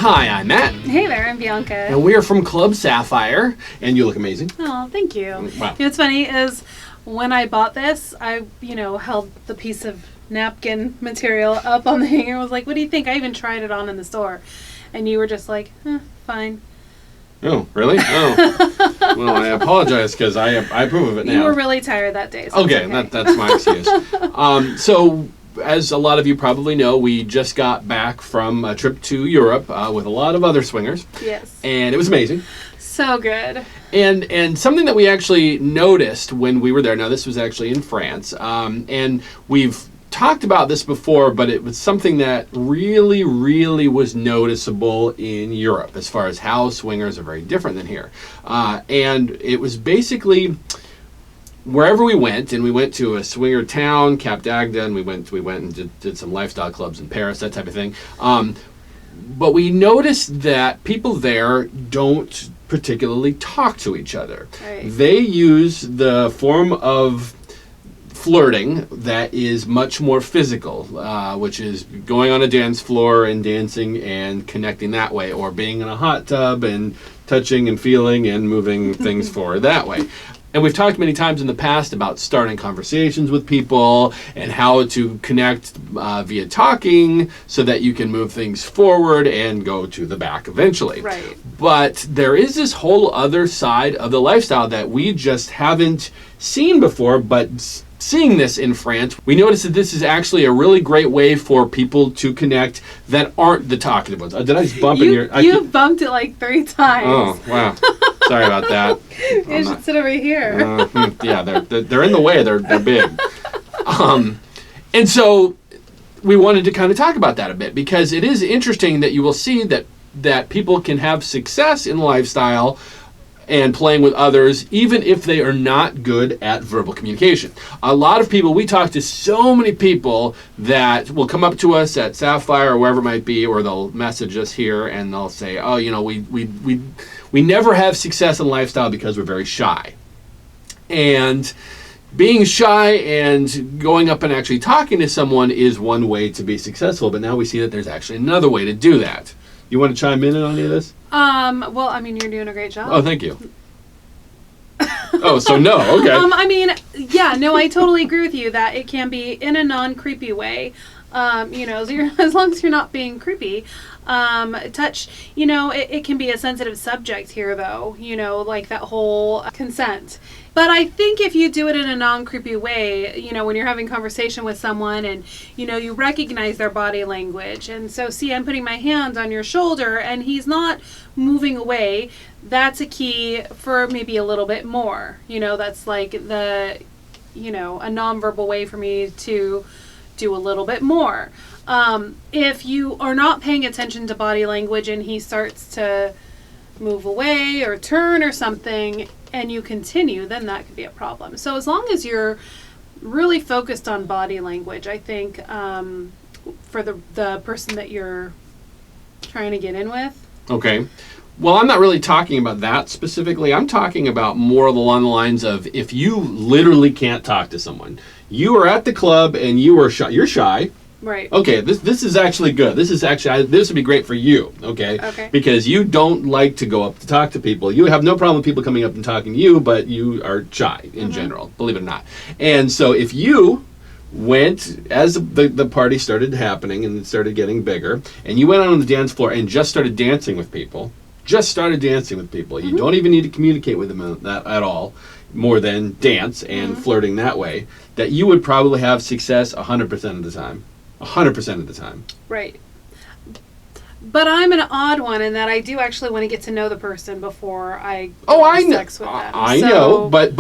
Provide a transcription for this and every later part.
Hi, I'm Matt. Hey there, I'm Bianca. And we are from Club Sapphire, and you look amazing. Oh, thank you. Wow. You know what's funny is when I bought this, I, held the piece of napkin material up on the hanger and was like, what do you think? I even tried it on in the store. And you were just like, fine. Oh, really? Oh. Well, I apologize because I approve of it now. You were really tired that day. So okay, that's my excuse. So, as a lot of you probably know, we just got back from a trip to Europe with a lot of other swingers. Yes. And it was amazing. So good. And something that we actually noticed when we were there, now this was actually in France, and we've talked about this before, but it was something that really, really was noticeable in Europe as far as how swingers are very different than here. And it was basically wherever we went, and we went to a swinger town, Cap d'Agde, and we went and did some lifestyle clubs in Paris, that type of thing. But we noticed that people there don't particularly talk to each other. Right. They use the form of flirting that is much more physical, which is going on a dance floor and dancing and connecting that way, or being in a hot tub and touching and feeling and moving things forward that way. And we've talked many times in the past about starting conversations with people and how to connect via talking so that you can move things forward and go to the back eventually. Right. But there is this whole other side of the lifestyle that we just haven't seen before, but seeing this in France, we noticed that this is actually a really great way for people to connect that aren't the talkative ones. Did I just bump in your... You bumped it like 3 times. Oh, wow. Sorry about that. You should sit over here. Yeah, they're in the way. They're big. And so we wanted to kind of talk about that a bit, because it is interesting that you will see that people can have success in lifestyle and playing with others, even if they are not good at verbal communication. A lot of people, we talk to so many people that will come up to us at Sapphire or wherever it might be, or they'll message us here and they'll say, oh, we never have success in lifestyle because we're very shy. And being shy and going up and actually talking to someone is one way to be successful, but now we see that there's actually another way to do that. You want to chime in on any of this? Well, you're doing a great job. Oh, thank you. Oh, so no, okay. I totally agree with you that it can be in a non-creepy way. As long as you're not being creepy. Touch, it can be a sensitive subject here, though, like that whole consent. But I think if you do it in a non-creepy way, when you're having conversation with someone and, you recognize their body language. And so, see, I'm putting my hand on your shoulder and he's not moving away. That's a key for maybe a little bit more. That's like the, a nonverbal way for me to do a little bit more. If you are not paying attention to body language and he starts to move away or turn or something and you continue, then that could be a problem. So as long as you're really focused on body language, I think for the person that you're trying to get in with. Okay. Well, I'm not really talking about that specifically. I'm talking about more along the lines of if you literally can't talk to someone. You are at the club and you're shy. Right. Okay, this is actually good. This would be great for you, okay? Because you don't like to go up to talk to people. You have no problem with people coming up and talking to you, but you are shy in general, believe it or not. And so if you went, as the party started happening and it started getting bigger, and you went out on the dance floor and just started dancing with people, you don't even need to communicate with them at all, more than dance and flirting that way, that you would probably have success 100% of the time. 100% of the time. Right. But I'm an odd one in that I do actually want to get to know the person before I have sex with them. I know, but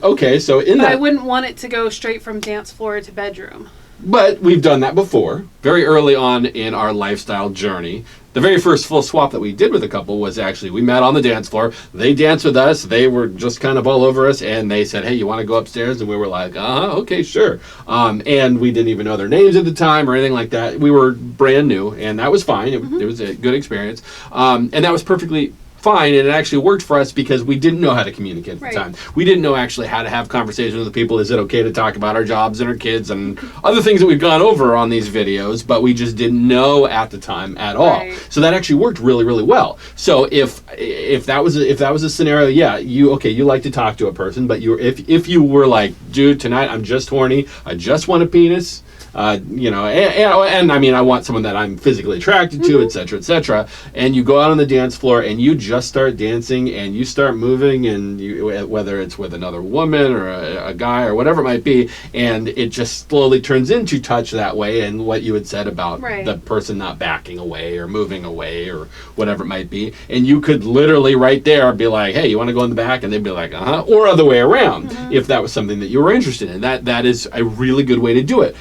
okay, so I wouldn't want it to go straight from dance floor to bedroom. But we've done that before, very early on in our lifestyle journey. The very first full swap that we did with a couple was actually, we met on the dance floor. They danced with us. They were just kind of all over us. And they said, hey, you want to go upstairs? And we were like, okay, sure. And we didn't even know their names at the time or anything like that. We were brand new, and that was fine. It was a good experience. And that was perfectly fine, and it actually worked for us because we didn't know how to communicate at the Right. time. We didn't know actually how to have conversations with people. Is it okay to talk about our jobs and our kids and other things that we've gone over on these videos, but we just didn't know at the time at all. Right. So that actually worked really, really well. So if that was a scenario, yeah, you like to talk to a person, but if you were like, dude, tonight I'm just horny, I just want a penis. And I mean, I want someone that I'm physically attracted to, et cetera, and you go out on the dance floor and you just start dancing and you start moving, and whether it's with another woman or a guy or whatever it might be, and it just slowly turns into touch that way, and what you had said about Right. the person not backing away or moving away or whatever it might be, and you could literally right there be like, hey, you want to go in the back? And they'd be like, uh-huh, or other way around, if that was something that you were interested in. That is a really good way to do it.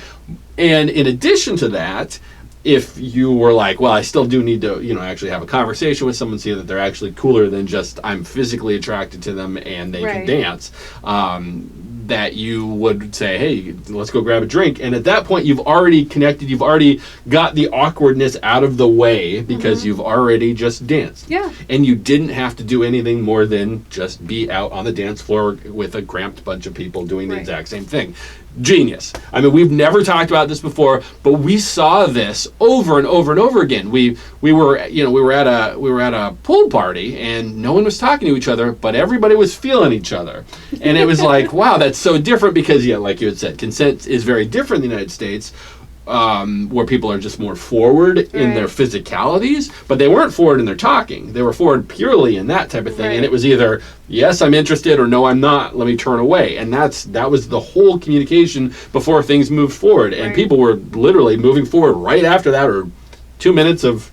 And in addition to that, if you were like, well, I still do need to, actually have a conversation with someone, see that they're actually cooler than just I'm physically attracted to them and they can Right. dance, that you would say, hey, let's go grab a drink. And at that point, you've already connected. You've already got the awkwardness out of the way because you've already just danced. Yeah. And you didn't have to do anything more than just be out on the dance floor with a cramped bunch of people doing the Right. exact same thing. Genius. I mean, we've never talked about this before, but we saw this over and over and over again. We were at a pool party and no one was talking to each other, but everybody was feeling each other. And it was like, wow, that's so different because, yeah, like you had said, consent is very different in the United States. Where people are just more forward in their Right. physicalities, but they weren't forward in their talking. They were forward purely in that type of thing. Right. And it was either, yes, I'm interested, or no, I'm not, let me turn away. And that was the whole communication before things moved forward. And Right. people were literally moving forward right after that, or 2 minutes of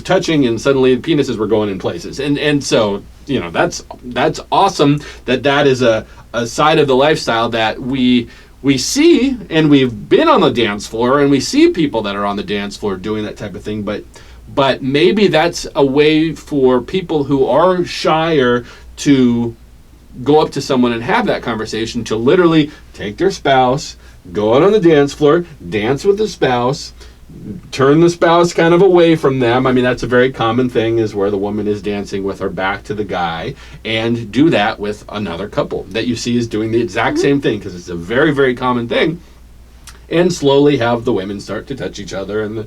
touching, and suddenly penises were going in places. And so, that's awesome that is a side of the lifestyle that we see, and we've been on the dance floor, and we see people that are on the dance floor doing that type of thing, but maybe that's a way for people who are shyer to go up to someone and have that conversation, to literally take their spouse, go out on the dance floor, dance with the spouse, turn the spouse kind of away from them. I mean, that's a very common thing, is where the woman is dancing with her back to the guy, and do that with another couple that you see is doing the exact same thing, because it's a very, very common thing. And slowly have the women start to touch each other, and the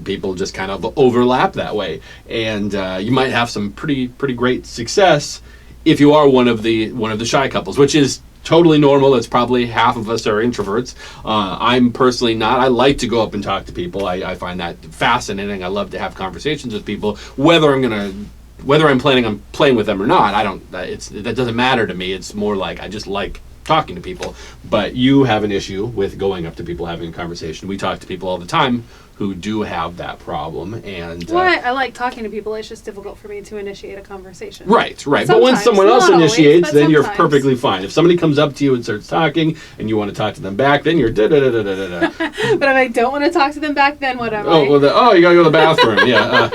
people just kind of overlap that way. And you might have some pretty great success if you are one of the shy couples, which is totally normal. It's probably half of us are introverts. I'm personally not. I like to go up and talk to people. I find that fascinating. I love to have conversations with people, whether I'm planning on playing with them or not. That doesn't matter to me. It's more like I just like talking to people. But you have an issue with going up to people, having a conversation. We talk to people all the time who do have that problem, and Well, I like talking to people. It's just difficult for me to initiate a conversation. right. But when Sometimes, someone else not always, initiates, but then you're sometimes. perfectly fine. If somebody comes up to you and starts talking, and you want to talk to them back, then you're da da da da da da. But if I don't want to talk to them back, then what am I? You gotta go to the bathroom. Yeah.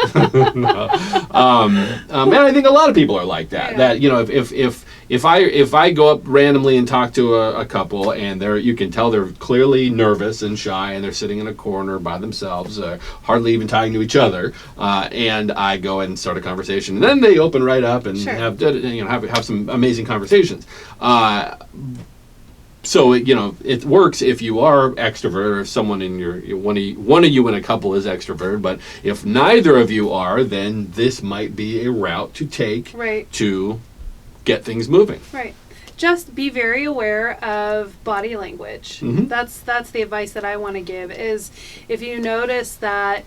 And I think a lot of people are like that. Yeah. That if I go up randomly and talk to a couple, and you can tell they're clearly nervous and shy, and they're sitting in a corner by themselves, hardly even talking to each other, and I go and start a conversation, and then they open right up and Sure. have some amazing conversations. So it works if you are extrovert, or if someone in one of you in a couple is extrovert. But if neither of you are, then this might be a route to take Right. to get things moving. Right. Just be very aware of body language. Mhm. That's the advice that I want to give, is if you notice that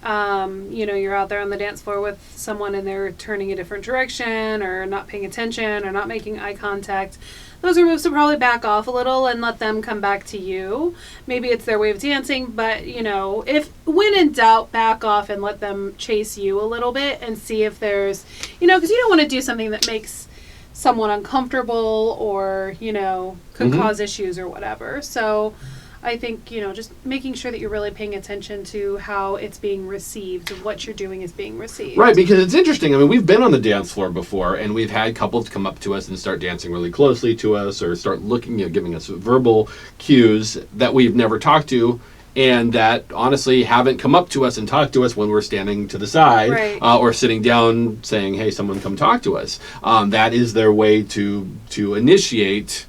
you're out there on the dance floor with someone and they're turning a different direction, or not paying attention, or not making eye contact, those are moves to probably back off a little and let them come back to you. Maybe it's their way of dancing, but if when in doubt, back off and let them chase you a little bit, and see if there's, because you don't want to do something that makes someone uncomfortable, or could Mhm. cause issues or whatever. So I think just making sure that you're really paying attention to how it's being received, what you're doing is being received. Right, because it's interesting. I mean, we've been on the dance floor before, and we've had couples come up to us and start dancing really closely to us, or start looking, giving us verbal cues that we've never talked to. and that honestly haven't come up to us and talked to us when we're standing to the side, Right. or sitting down saying, hey, someone come talk to us. That is their way to initiate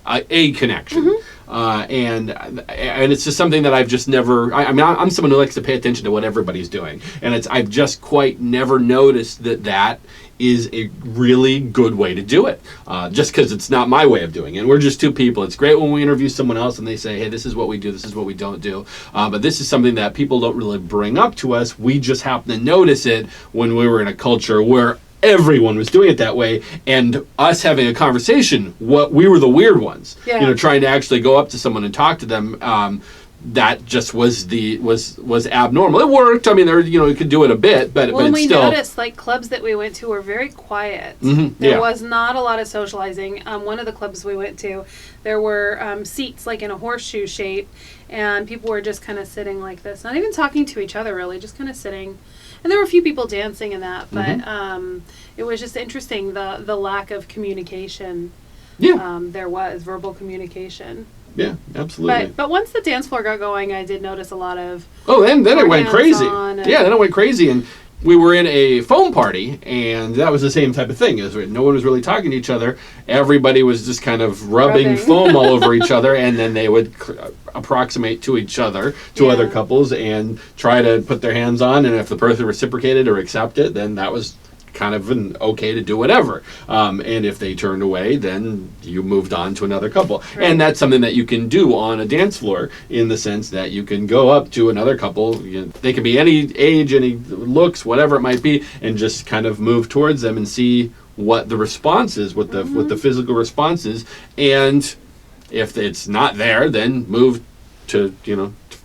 a connection. And it's just something that I've just never. I mean, I'm someone who likes to pay attention to what everybody's doing, and I've just quite never noticed that is a really good way to do it. Just because it's not my way of doing it. And we're just two people. It's great when we interview someone else and they say, hey, this is what we do, this is what we don't do. But this is something that people don't really bring up to us. We just happen to notice it when we were in a culture where everyone was doing it that way, and us having a conversation, we were the weird ones. Yeah. Trying to actually go up to someone and talk to them. That just was abnormal. It worked. I mean, you could do it a bit, but Well, but we still. noticed like clubs that we went to were very quiet. Mhm, There yeah. was not a lot of socializing. One of the clubs we went to, there were seats like in a horseshoe shape, and people were just kind of sitting like this, not even talking to each other really, just kind of sitting. And there were a few people dancing in that, but it was just interesting the lack of communication. Yeah. There was verbal communication. Yeah, absolutely. But once the dance floor got going, I did notice a lot of. Oh, then it went crazy. hands-on and- Yeah, then it went crazy, and we were in a foam party, and that was the same type of thing. No one was really talking to each other. Everybody was just kind of rubbing foam all over each other, and then they would approximate to each other, to Yeah. other couples, and try to put their hands on. And if the person reciprocated or accepted, then that was kind of okay to do whatever. And if they turned away, then you moved on to another couple. Right. And that's something that you can do on a dance floor, in the sense that you can go up to another couple. They can be any age, any looks, whatever it might be, and just kind of move towards them and see what the response is, what the physical response is. And if it's not there, then move to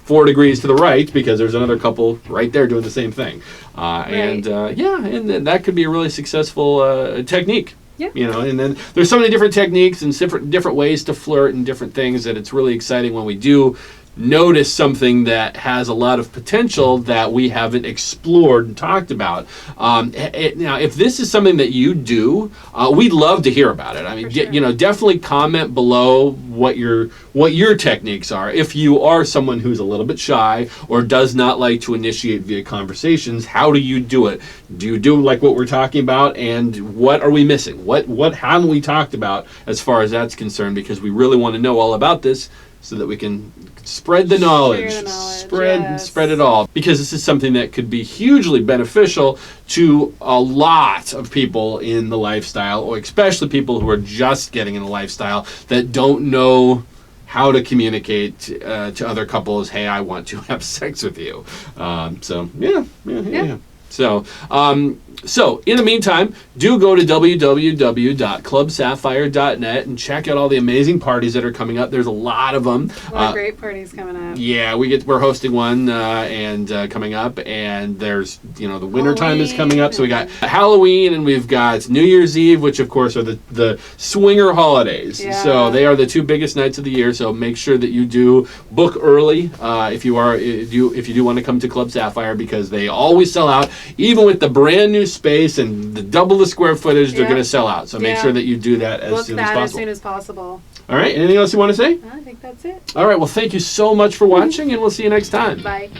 4 degrees to the right, because there's another couple right there doing the same thing. And then that could be a really successful technique. Yeah. And then there's so many different techniques and different ways to flirt and different things, that it's really exciting when we do notice something that has a lot of potential that we haven't explored and talked about. Now, if this is something that you do, we'd love to hear about it. I mean, For sure. definitely comment below what your techniques are. If you are someone who's a little bit shy or does not like to initiate via conversations, how do you do it? Do you do like what we're talking about, and what are we missing? What haven't we talked about as far as that's concerned? Because we really want to know all about this, so that we can spread the knowledge, Share the knowledge, spread yes. it all. Because this is something that could be hugely beneficial to a lot of people in the lifestyle, or especially people who are just getting in the lifestyle that don't know how to communicate to other couples, hey, I want to have sex with you. Yeah. So in the meantime, do go to www.clubsapphire.net and check out all the amazing parties that are coming up. There's a lot of them. A lot of great parties coming up. Yeah, we're hosting one coming up, and there's the winter time is coming up. So we got Halloween, and we've got New Year's Eve, which of course are the swinger holidays. Yeah. So they are the two biggest nights of the year. So make sure that you do book early if you do want to come to Club Sapphire, because they always sell out. Even with the brand new space and the double the square footage, they're Yeah. going to sell out. So make Yeah. sure that you do that Book as soon that as as possible. soon as possible. All right. Anything else you want to say? I think that's it. All right. Well, thank you so much for watching, and we'll see you next time. Bye.